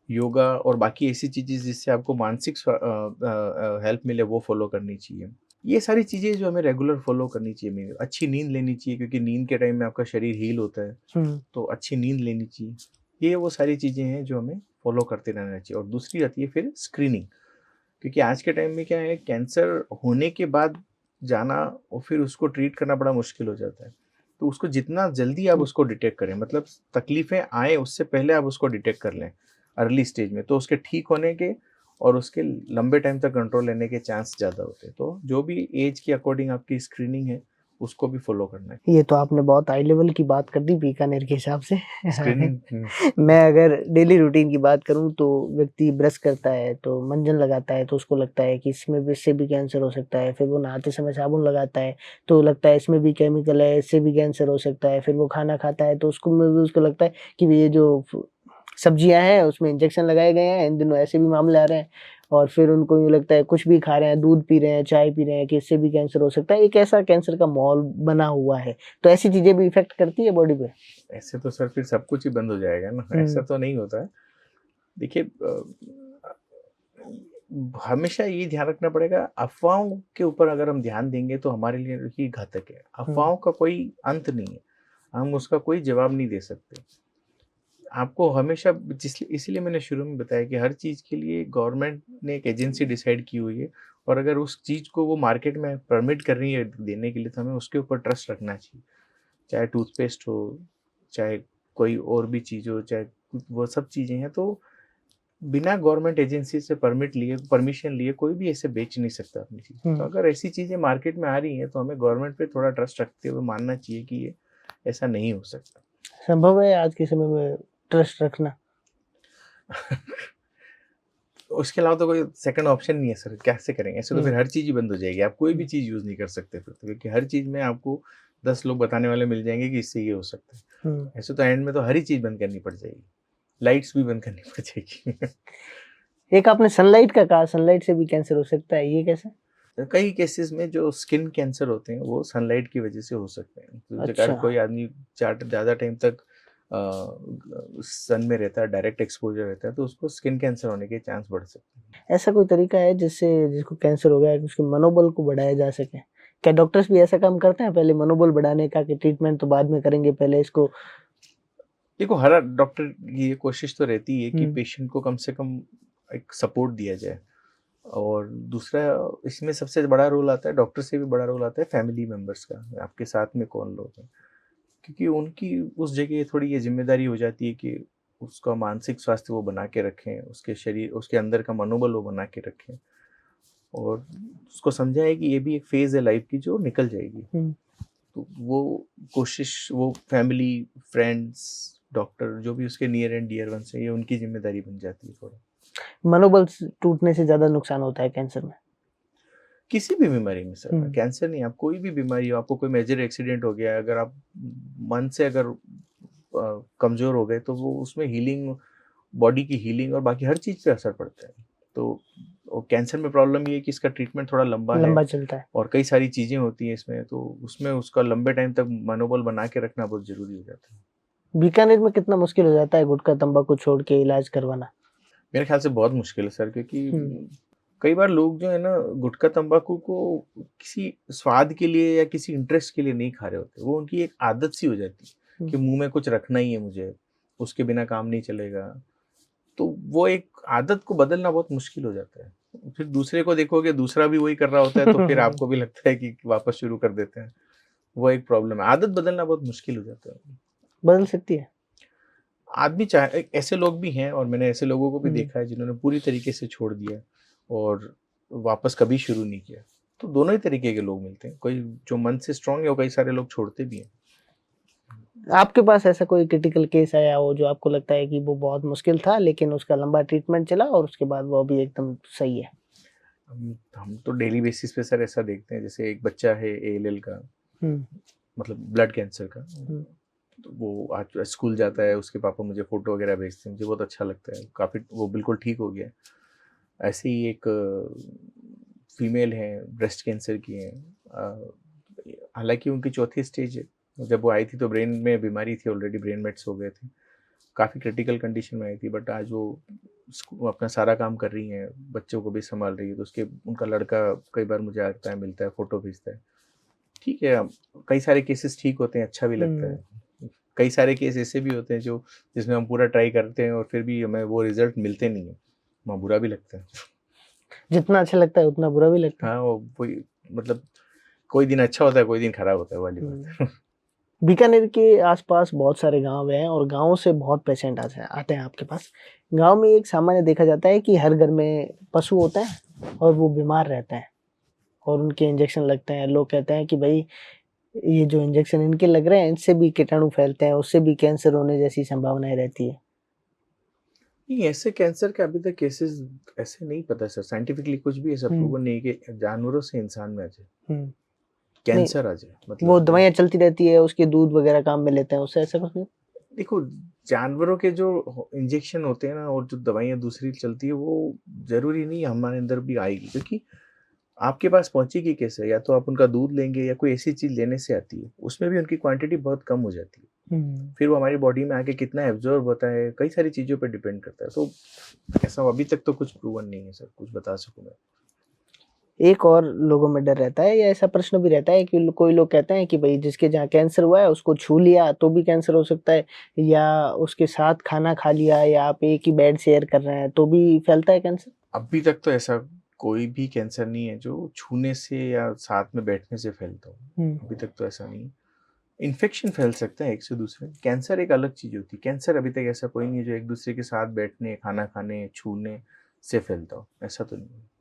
Speaker 1: योगा और बाकी ऐसी चीज़ें जिससे आपको मानसिक हेल्प मिले, वो फॉलो करनी चाहिए। ये सारी चीज़ें जो हमें रेगुलर फॉलो करनी चाहिए। मेरे अच्छी नींद लेनी चाहिए, क्योंकि नींद के टाइम में आपका शरीर हील होता है, तो अच्छी नींद लेनी चाहिए। ये वो सारी चीज़ें हैं जो हमें फॉलो करते रहना चाहिए। और दूसरी आती है फिर स्क्रीनिंग, क्योंकि आज के टाइम में क्या है, कैंसर होने के बाद जाना और फिर उसको ट्रीट करना बड़ा मुश्किल हो जाता है। तो उसको जितना जल्दी आप उसको डिटेक्ट करें, मतलब तकलीफ़ें आए उससे पहले आप उसको डिटेक्ट कर लें अर्ली स्टेज में, तो उसके ठीक होने के और उसके लंबे टाइम तक कंट्रोल लेने के चांस ज़्यादा होते हैं। तो जो भी एज के अकॉर्डिंग आपकी स्क्रीनिंग है, उसको भी फॉलो करना है।
Speaker 2: ये तो आपने बहुत हाई लेवल की बात कर दी बीकानेर के हिसाब से।
Speaker 1: स्क्रीनिंग
Speaker 2: मैं अगर डेली रूटीन की बात करूं तो व्यक्ति ब्रश करता है तो मंजन लगाता है तो उसको लगता है कि इससे भी कैंसर हो सकता है। फिर वो नहाते समय साबुन लगाता है तो लगता है इसमें भी केमिकल है, इससे भी कैंसर हो सकता है। फिर वो खाना खाता है तो उसको लगता है कि ये जो सब्जियां हैं उसमें इंजेक्शन लगाए गए हैं, इन दिनों ऐसे भी मामले आ रहे हैं। और फिर उनको यूँ लगता है कुछ भी खा रहे हैं, दूध पी रहे हैं, चाय पी रहे हैं कि इससे भी कैंसर हो सकता है। एक ऐसा कैंसर का माहौल बना हुआ है, तो ऐसी चीज़ें भी इफ़ेक्ट करती है बॉडी पे?
Speaker 1: ऐसे तो सर फिर सब कुछ ही बंद हो जाएगा ना, ऐसा तो नहीं होता है। देखिए हमेशा ये ध्यान रखना पड़ेगा, अफ़वाहों के ऊपर अगर हम ध्यान देंगे तो हमारे लिए ही घातक है। अफ़वाहों का कोई अंत नहीं है, हम उसका कोई जवाब नहीं दे सकते। आपको हमेशा इसीलिए मैंने शुरू में बताया कि हर चीज़ के लिए गवर्नमेंट ने एक एजेंसी डिसाइड की हुई है और अगर उस चीज़ को वो मार्केट में परमिट कर रही है देने के लिए तो हमें उसके ऊपर ट्रस्ट रखना चाहिए। चाहे टूथपेस्ट हो, चाहे कोई और भी चीज़ हो, चाहे वो सब चीज़ें हैं, तो बिना गवर्नमेंट एजेंसी से परमिशन लिए कोई भी ऐसे बेच नहीं सकता अपनी चीज़। तो अगर ऐसी चीज़ें मार्केट में आ रही हैं तो हमें गवर्नमेंट पे थोड़ा ट्रस्ट रखते हुए मानना चाहिए कि ये ऐसा नहीं हो सकता।
Speaker 2: संभव है आज के समय में ट्रस्ट रखना?
Speaker 1: उसके अलावा तो कोई सेकंड ऑप्शन नहीं है सर, कैसे करेंगे? ऐसे तो फिर
Speaker 2: हुँ।
Speaker 1: हर चीज़ ही बंद हो जाएगी, आप कोई भी चीज़ यूज़ नहीं कर सकते फिर तो, क्योंकि हर चीज़ में आपको 10 लोग बताने वाले मिल जाएँगे कि इससे ये हो सकता है।
Speaker 2: हुँ।
Speaker 1: ऐसे तो एंड में तो हर ही चीज़ बंद करनी पड़ जाएगी, लाइट्स भी बंद करनी पड़ जाएगी।
Speaker 2: एक आपने सनलाइट का कहा, सनलाइट से भी कैंसर हो सकता है, ये कैसे?
Speaker 1: कई केसेस में जो स्किन कैंसर होते हैं वो सनलाइट की वजह से हो सकते हैं। तो अगर
Speaker 2: अच्छा।
Speaker 1: कोई आदमी ज़्यादा टाइम तक सन में रहता है, डायरेक्ट एक्सपोज़र रहता है, तो उसको स्किन कैंसर होने के चांस बढ़ सकते हैं।
Speaker 2: ऐसा कोई तरीका है जिससे जिसको कैंसर हो गया है, उसके मनोबल को बढ़ाया जा सके? क्या डॉक्टर्स भी ऐसा काम करते हैं पहले मनोबल बढ़ाने का कि ट्रीटमेंट तो बाद में करेंगे, पहले इसको?
Speaker 1: देखो हर डॉक्टर की ये कोशिश तो रहती है कि
Speaker 2: हुँ।
Speaker 1: पेशेंट को कम से कम एक सपोर्ट दिया जाए और दूसरा इसमें सबसे बड़ा रोल आता है, डॉक्टर से भी बड़ा रोल आता है फैमिली मेंबर्स का, आपके साथ में कौन लोग हैं। क्योंकि उनकी उस जगह थोड़ी ये ज़िम्मेदारी हो जाती है कि उसका मानसिक स्वास्थ्य वो बना के रखें, उसके शरीर उसके अंदर का मनोबल वो बना के रखें और उसको समझाएँ कि ये भी एक फ़ेज़ है लाइफ़ की जो निकल जाएगी।
Speaker 2: हुँ।
Speaker 1: तो वो कोशिश वो फैमिली, फ्रेंड्स, डॉक्टर जो भी उसके नियर एंड डियर वन्स हैं, ये उनकी ज़िम्मेदारी बन जाती है थोड़ा।
Speaker 2: मनोबल टूटने से ज़्यादा नुकसान होता है कैंसर में?
Speaker 1: किसी भी बीमारी में सर,
Speaker 2: हुँ।
Speaker 1: कैंसर नहीं, आप कोई भी बीमारी हो, आपको कोई मेजर एक्सीडेंट हो गया, अगर आप मन से अगर कमज़ोर हो गए, तो वो उसमें हीलिंग, बॉडी की हीलिंग और बाकी हर चीज़ पे असर पड़ता है। तो कैंसर में प्रॉब्लम ये है कि इसका ट्रीटमेंट थोड़ा लंबा है
Speaker 2: लंबा चलता है।
Speaker 1: और कई सारी चीज़ें होती हैं इसमें, तो उसमें उसका लंबे टाइम तक मनोबल बना के रखना बहुत ज़रूरी हो जाता है।
Speaker 2: बीकानेर में कितना मुश्किल हो जाता है गुटखा, तंबाकू छोड़ के इलाज करवाना?
Speaker 1: मेरे ख्याल से बहुत मुश्किल है सर, क्योंकि
Speaker 2: हुँ।
Speaker 1: कई बार लोग जो है ना गुटखा तंबाकू को किसी स्वाद के लिए या किसी इंटरेस्ट के लिए नहीं खा रहे होते, वो उनकी एक आदत सी हो जाती है
Speaker 2: हुँ।
Speaker 1: कि मुंह में कुछ रखना ही है मुझे, उसके बिना काम नहीं चलेगा। तो वो एक आदत को बदलना बहुत मुश्किल हो जाता है। फिर दूसरे को देखोगे दूसरा भी वही कर रहा होता है तो फिर आपको भी लगता है कि वापस शुरू कर देते हैं। वो एक प्रॉब्लम है, आदत बदलना बहुत मुश्किल हो जाता है।
Speaker 2: बदल सकती है?
Speaker 1: आदमी चाहे, ऐसे लोग भी हैं और मैंने ऐसे लोगों को भी
Speaker 2: हुँ।
Speaker 1: देखा है जिन्होंने पूरी तरीके से छोड़ दिया और वापस कभी शुरू नहीं किया। तो दोनों ही तरीके के लोग मिलते हैं, कोई जो मन से स्ट्रॉन्ग है और कई सारे लोग छोड़ते भी हैं।
Speaker 2: आपके पास ऐसा कोई क्रिटिकल केस आया हो जो आपको लगता है कि वो बहुत मुश्किल था लेकिन उसका लंबा ट्रीटमेंट चला और उसके बाद वो अभी एकदम सही है?
Speaker 1: हम तो डेली बेसिस पे सर ऐसा देखते हैं, जैसे एक बच्चा है एएलएल का,
Speaker 2: हुँ।
Speaker 1: मतलब ब्लड कैंसर का।
Speaker 2: हुँ।
Speaker 1: तो वो आज स्कूल जाता है, उसके पापा मुझे फ़ोटो वगैरह भेजते हैं, मुझे बहुत अच्छा लगता है, काफ़ी वो बिल्कुल ठीक हो गया है। ऐसे ही एक फीमेल हैं, ब्रेस्ट कैंसर की हैं। हालाँकि उनकी चौथी स्टेज है। जब वो आई थी तो ब्रेन में बीमारी थी, ऑलरेडी ब्रेन मेट्स हो गए थे। काफ़ी क्रिटिकल कंडीशन में आई थी, बट आज वो अपना सारा काम कर रही हैं, बच्चों को भी सँभाल रही है। तो उसके उनका लड़का कई बार मुझे आता है, मिलता है, फ़ोटो भेजता है। ठीक है, कई सारे केसेस ठीक होते हैं, अच्छा भी लगता
Speaker 2: हुँ।
Speaker 1: है। कई सारे केस ऐसे भी होते हैं जो जिसमें हम पूरा ट्राई करते हैं और फिर भी हमें वो रिज़ल्ट मिलते नहीं हैं। वहाँ बुरा भी लगता है।
Speaker 2: जितना अच्छा लगता है उतना बुरा भी लगता है।
Speaker 1: हाँ, वो वही, मतलब कोई दिन अच्छा होता है, कोई दिन खराब होता है, वो वाली
Speaker 2: हुँ।
Speaker 1: बात है।
Speaker 2: बीकानेर के आस-पास बहुत सारे गाँव हैं और गाँव से बहुत पेशेंट आते हैं आपके पास। गाँव में एक सामान्य देखा जाता है कि हर घर में पशु होता है और वो बीमार रहते हैं और उनके इंजेक्शन लगते हैं। लोग कहते हैं कि भई ये जो इंजेक्शन इनके लग रहे हैं इनसे भी कीटाणु फैलते हैं, उससे भी कैंसर होने जैसी संभावनाएं रहती है?
Speaker 1: नहीं, ऐसे कैंसर के अभी तक केसेस ऐसे नहीं पता सर, साइंटिफिकली कुछ भी ऐसा प्रूवन नहीं है कि जानवरों से इंसान में आ जाए,
Speaker 2: नहीं,
Speaker 1: कैंसर आ जाए।
Speaker 2: वो
Speaker 1: मतलब
Speaker 2: दवाइयाँ चलती रहती है, उसके दूध वगैरह काम में लेते हैं, उससे ऐसा कुछ नहीं?
Speaker 1: देखो, जानवरों के जो इंजेक्शन होते हैं ना और जो दवाइयाँ दूसरी चलती है, वो ज़रूरी नहीं है हमारे अंदर भी आएगी, क्योंकि आपके पास पहुँचेगी कैसे? या तो आप उनका दूध लेंगे या कोई ऐसी चीज़ लेने से आती है, उसमें भी उनकी क्वांटिटी बहुत कम हो जाती है। फिर वो हमारी बॉडी में आके कितना एब्ज़ॉर्ब होता है, कई सारी चीज़ों पे डिपेंड करता है। तो ऐसा अभी तक तो कुछ प्रूवन नहीं है सर, कुछ बता सकूँ मैं।
Speaker 2: एक और लोगों में डर रहता है या ऐसा प्रश्न भी रहता है कि कोई लोग कहते हैं कि भाई जिसके जहाँ कैंसर हुआ है उसको छू लिया तो भी कैंसर हो सकता है, या उसके साथ खाना खा लिया या आप एक ही बेड शेयर कर रहे हैं तो भी फैलता है कैंसर?
Speaker 1: अभी तक तो ऐसा कोई भी कैंसर नहीं है जो छूने से या साथ में बैठने से फैलता हो। अभी तक तो ऐसा नहीं है। इन्फेक्शन फैल सकता है एक से दूसरे, कैंसर एक अलग चीज़ होती है। कैंसर अभी तक ऐसा कोई नहीं है जो एक दूसरे के साथ बैठने, खाना खाने, छूने से फैलता हो, ऐसा तो नहीं है।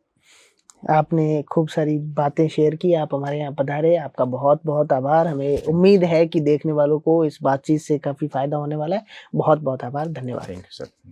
Speaker 2: आपने खूब सारी बातें शेयर की, आप हमारे यहाँ पधारे, आपका बहुत-बहुत आभार। हमें उम्मीद है कि देखने वालों को इस बातचीत से काफ़ी फ़ायदा होने वाला है। बहुत-बहुत आभार, धन्यवाद।
Speaker 1: Thank you sir.